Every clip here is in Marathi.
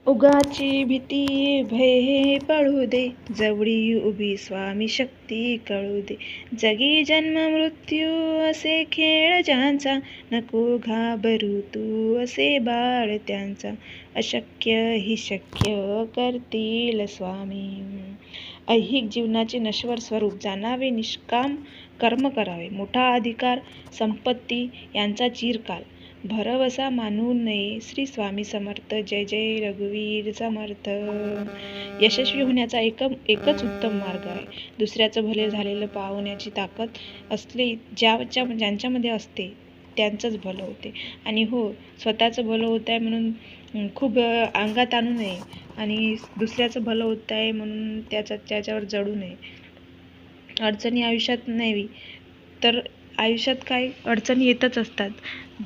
उगाची भीती भय पळू दे, जवळी उभी स्वामी शक्ती कळू दे. जगी जन्म मृत्यू असे खेळ ज्यांचा, नको घाबरू तू असे बाळ त्यांचा. अशक्य ही शक्य करतील स्वामी. ऐहिक जीवनाचे नश्वर स्वरूप जाणावे, निष्काम कर्म करावे. मोठा अधिकार संपत्ती यांचा चिरकाल भरवसा मानू नये. श्री स्वामी समर्थ. जय जय रघुवीर समर्थ. यशस्वी होण्याचा एकच उत्तम मार्ग आहे. दुसऱ्याचं भले झालेलं पाहण्याची ताकद असले ज्यांच्यामध्ये असते त्यांचंच भलं होते. आणि हो, स्वतःचं भलं होत आहे म्हणून खूप अंगात आणू नये आणि दुसऱ्याचं भलं होत आहे म्हणून त्याच्यावर जळू नये. अडचणी आयुष्यात नाही तर आयुष्यात काय अडचणी येतच असतात.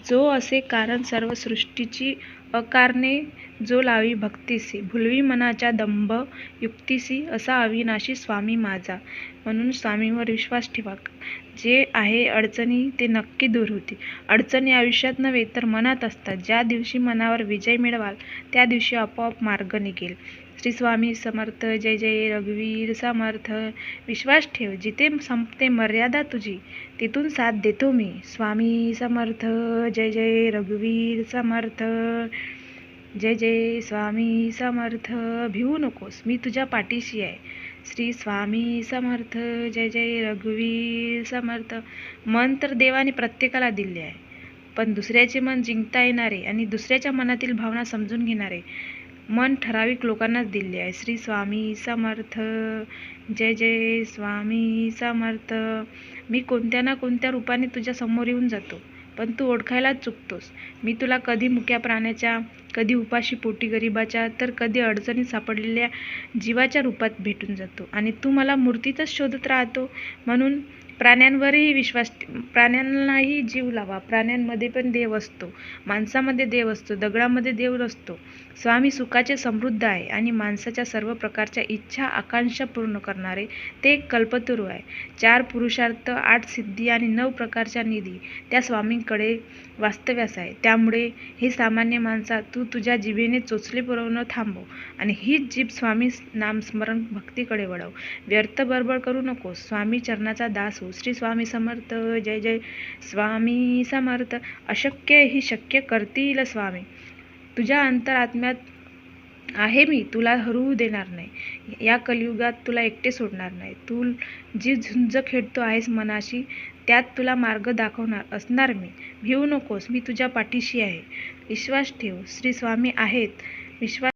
जो असे कारण सर्व सृष्टीची अकारणे, जो लावी भक्तीसी, भुलवी मनाच्या दंभ युक्तीसी, असा अविनाशी स्वामी माझा. म्हणून स्वामींवर विश्वास ठेवा. जे आहे अडचणी ते नक्की दूर होतील. अडचणी आयुष्यात नव्हे तर मनात असतात. ज्या दिवशी मनावर विजय मिळवाल त्या दिवशी आपोआप मार्ग निघेल. श्री स्वामी समर्थ. जय जय रघुवीर समर्थ. विश्वास ठेव, जिथे संपते मर्यादा तुझी तिथून साथ देतो मी. स्वामी समर्थ. जय जय रघुवीर समर्थ. जय जय स्वामी समर्थ. भिवू नकोस, मी तुझ्या पाठीशी आहे. श्री स्वामी समर्थ. जय जय रघुवीर समर्थ. मन तर देवाने प्रत्येकाला दिले आहे, पण दुसऱ्याचे मन जिंकता येणारे आणि दुसऱ्याच्या मनातील भावना समजून घेणारे मन ठराविक लोकांनाच दिले आहे. श्री स्वामी समर्थ. जय जय स्वामी समर्थ. मी कोणत्या ना कोणत्या रूपाने तुझ्या समोर येऊन जातो, पण तू ओळखायलाच चुकतोस. मी तुला कधी मुक्या प्राण्याच्या, कधी उपाशी पोटी गरिबाच्या, तर कधी अडचणीत सापडलेल्या जीवाच्या रूपात भेटून जातो आणि तू मला मूर्तीतच शोधत राहतो. म्हणून प्राण्यांनाही जीव लावा. प्राण्यांमध्ये पण देव असतो, माणसामध्ये देव असतो, दगडामध्ये देव नसतो. स्वामी सुखाचे समृद्ध आहे आणि माणसाच्या सर्व प्रकारच्या इच्छा आकांक्षा पूर्ण करणारे ते एक कल्पतरू आहे. 4 पुरुषार्थ, 8 सिद्धी आणि 9 प्रकारच्या निधी त्या स्वामींकडे वास्तव्यास आहे. त्यामुळे हे सामान्य माणसा, तू तुझ्या जिभेने चोचले पुरवणं थांबव आणि हीच जीभ स्वामी नामस्मरण भक्तीकडे वळव. व्यर्थ बडबड करू नकोस. स्वामी चरणाचा दास हो. श्री स्वामी समर्थ. जय जय स्वामी समर्थ. अशक्य ही शक्य करतील स्वामी. तुझ्या अंतरात्म्यात आहे मी, तुला हरू देणार नाही. या कलियुगात तुला एकटे सोडणार नाही. तू जी झुंज खेळतो आहेस मनाशी, त्यात तुला मार्ग दाखवणार असणार मी. भिवू नकोस, मी तुझ्या पाठीशी आहे. विश्वास ठेव, श्री स्वामी आहेत. विश्वास